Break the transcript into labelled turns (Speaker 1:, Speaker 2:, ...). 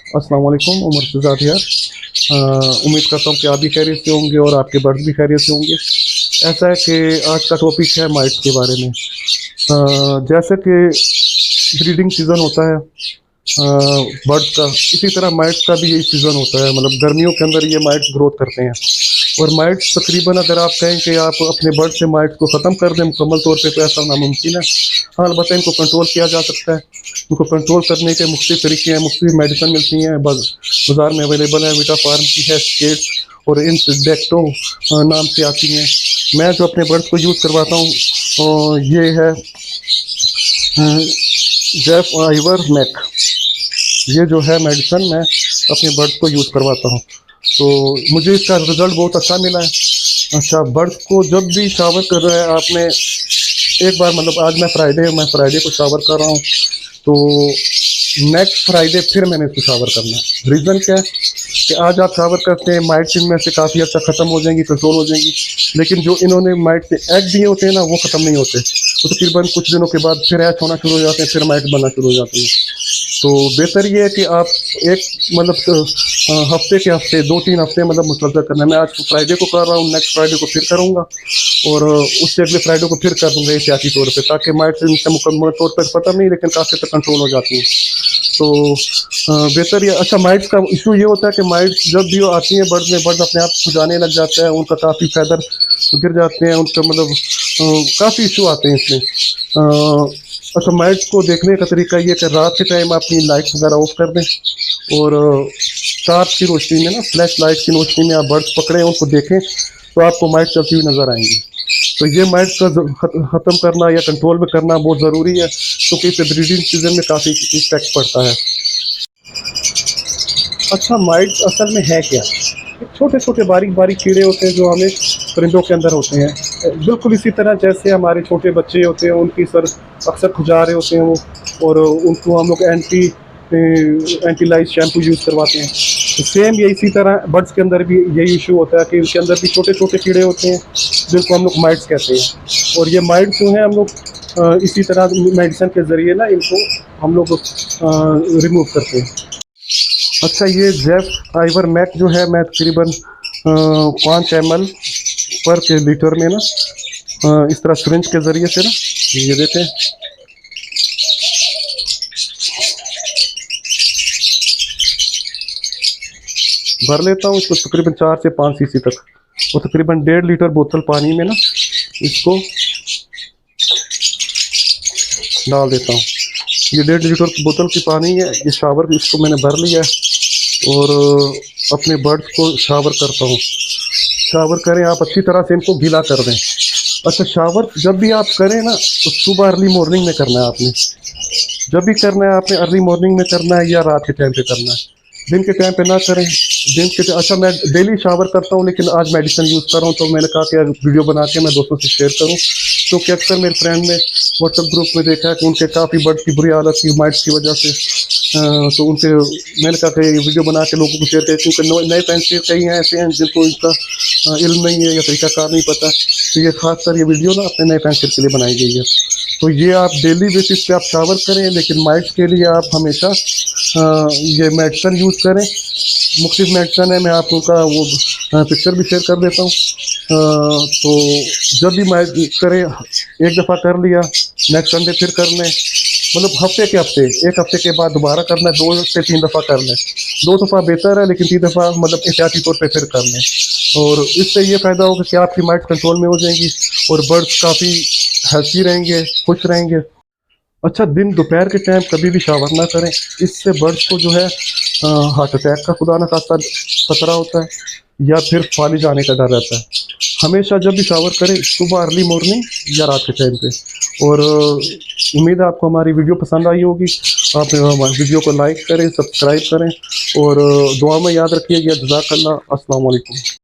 Speaker 1: अस्सलाम वालेकुम उमर शहजाद यार। उम्मीद करता हूँ कि आप भी खैरियत से होंगे और आपके बर्ड भी खैरियत से होंगे। ऐसा है कि आज का टॉपिक है माइट्स के बारे में। जैसे कि ब्रीडिंग सीज़न होता है बर्ड्स का, इसी तरह माइट्स का भी यही सीज़न होता है। मतलब गर्मियों के अंदर ये माइट्स ग्रोथ करते हैं। और माइट्स तकरीबन अगर आप कहें कि आप अपने बर्ड से माइट्स को ख़त्म कर दें मुकम्मल तौर पे, तो ऐसा नामुमकिन है। हाँ, अलबत्ता इनको कंट्रोल किया जा सकता है। इनको कंट्रोल करने के मुख्तलिफ तरीके हैं, मुख्तलिफ मेडिसिन मिलती हैं, बाज़ार में अवेलेबल है। विटा फार्म की है, स्केट्स और इंडेक्टो नाम से आती हैं। मैं जो अपने बर्ड्स को यूज़ करवाता हूँ ये है जेफ आइवर मैक। ये जो है मेडिसिन मैं अपने बर्ड्स को यूज़ करवाता हूँ, तो मुझे इसका रिज़ल्ट बहुत अच्छा मिला है। अच्छा, बर्ड्स को जब भी शावर कर रहे हैं आपने, एक बार मतलब आज मैं फ्राइडे को शावर कर रहा हूँ, तो नेक्स्ट फ्राइडे फिर मैंने इसको शावर करना है। रीज़न क्या है कि आज आप शावर करते हैं, माइट्स इनमें से काफ़ी अच्छा ख़त्म हो जाएंगी, कंट्रोल हो जाएंगी। लेकिन जो इन्होंने माइट से एग दिए होते हैं ना, वो ख़त्म नहीं होते। तो तकरीबन कुछ दिनों के बाद फिर ऐच होना शुरू हो जाते हैं, फिर माइट बनना शुरू हो जाती हैं। तो बेहतर ये है कि आप एक मतलब हफ्ते के हफ्ते 2-3 हफ्ते मतलब मुसलसल करना है। मैं आज फ्राइडे को कर रहा हूँ, नेक्स्ट फ्राइडे को फिर करूँगा और उससे अगले फ्राइडे को फिर कर दूँगा एहतियाती तौर पे, ताकि माइट इनसे मुकम्मल तौर पर पता नहीं, लेकिन काफ़ी तक कंट्रोल हो जाती है। तो बेहतर ये। अच्छा, माइट्स का इशू ये होता है कि माइट्स जब भी वो आती हैं बर्ड में, बर्ड अपने आप खुजाने लग जाता है, उनका काफ़ी फैदर गिर जाते हैं, उनका मतलब काफ़ी इशू आते हैं इसमें। अच्छा, माइट्स को देखने का तरीका ये कि रात के टाइम अपनी लाइट वगैरह ऑफ कर दें और टॉर्च की रोशनी में ना, फ्लैश लाइट की रोशनी में आप बर्ड्स पकड़ें, उनको देखें, तो आपको माइट चलती हुई नज़र आएंगी। तो ये माइट्स का ख़त्म करना या कंट्रोल में करना बहुत ज़रूरी है, क्योंकि इससे ब्रीडिंग सीजन में काफ़ी इफेक्ट पड़ता है। अच्छा, माइट्स असल में है क्या? छोटे छोटे बारीक बारीक कीड़े होते हैं जो हमें परिंदों के अंदर होते हैं। बिल्कुल इसी तरह जैसे हमारे छोटे बच्चे होते हैं, उनकी सर अक्सर खुजा रहे होते हैं वो, और उनको हम लोग एंटीलाइज शैम्पू यूज़ करवाते हैं। तो सेम ये इसी तरह बर्ड्स के अंदर भी यही इशू होता है कि उनके अंदर भी छोटे छोटे कीड़े होते हैं, जिनको हम लोग माइट्स कहते हैं। और ये माइट्स जो हैं हम लोग इसी तरह मेडिसिन के ज़रिए ना इनको हम लोग रिमूव करते हैं। अच्छा, ये जेफ आइवर मैक जो है, मैं तकरीबन 5 ml पर के लीटर में ना इस तरह सिरिंज के ज़रिए से ना ये देते हैं। भर लेता हूँ इसको तकरीबन 4 से 5 सीसी तक, और तकरीबन 1.5 लीटर बोतल पानी में ना इसको डाल देता हूँ। ये 1.5 लीटर की बोतल की पानी है, ये शावर इसको मैंने भर लिया है और अपने बर्ड्स को शावर करता हूँ। शावर करें आप अच्छी तरह से, इनको गीला कर दें। अच्छा, शावर जब भी आप करें ना, तो सुबह अर्ली मॉर्निंग में करना है आपने। जब भी करना है आपने अर्ली मॉर्निंग में करना है या रात के टाइम पे करना है, दिन के टाइम पे ना करें। अच्छा, मैं डेली शावर करता हूँ, लेकिन आज मेडिसिन यूज़ कर रहा हूँ, तो मैंने कहा कि वीडियो बना के मैं दोस्तों से शेयर करूँ, क्योंकि अक्सर मेरे फ्रेंड ने व्हाट्सएप ग्रुप में देखा है कि उनके काफ़ी बर्ड्स की बुरी हालत थी माइट्स की वजह से। तो उनके मैंने कहा कि ये वीडियो बना के लोगों को शेयर करें, क्योंकि नए पेंसिल कई हैं ऐसे हैं जिनको इसका इल्म नहीं है या तरीकाकार नहीं पता। तो ये खासकर ये वीडियो ना अपने नए पेंसिल के लिए बनाई गई है। तो ये आप डेली बेसिस पे आप शावर करें, लेकिन माइट्स के लिए आप हमेशा ये मेडिसिन यूज़ करें। मुख्तलिफ मेडिसिन है, मैं आपको का वो पिक्चर भी शेयर कर देता हूँ। तो जब भी माइट करें, एक दफ़ा कर लिया, नेक्स्ट संडे फिर कर लें, मतलब हफ्ते के हफ्ते, एक हफ्ते के बाद दोबारा करना है, 2 से 3 दफ़ा कर लें। 2 दफ़ा बेहतर है, लेकिन 3 दफ़ा मतलब एहतियाती तौर पे फिर कर लें। और इससे ये फ़ायदा होगा कि आपकी माइट कंट्रोल में हो जाएंगी और बर्ड्स काफ़ी हेल्थी रहेंगे, खुश रहेंगे। अच्छा, दिन दोपहर के टाइम कभी भी शावर ना करें, इससे बर्ड्स को जो है हार्ट अटैक का खुदा न खास्ता खतरा होता है, या फिर फालिज आने का डर रहता है। हमेशा जब भी शावर करें, सुबह अर्ली मॉर्निंग या रात के टाइम पे। और उम्मीद है आपको हमारी वीडियो पसंद आई होगी। आप हमारी वीडियो को लाइक करें, सब्सक्राइब करें और दुआ में याद रखिएगा। जज़ाकल्लाह। अस्सलाम वालेकुम।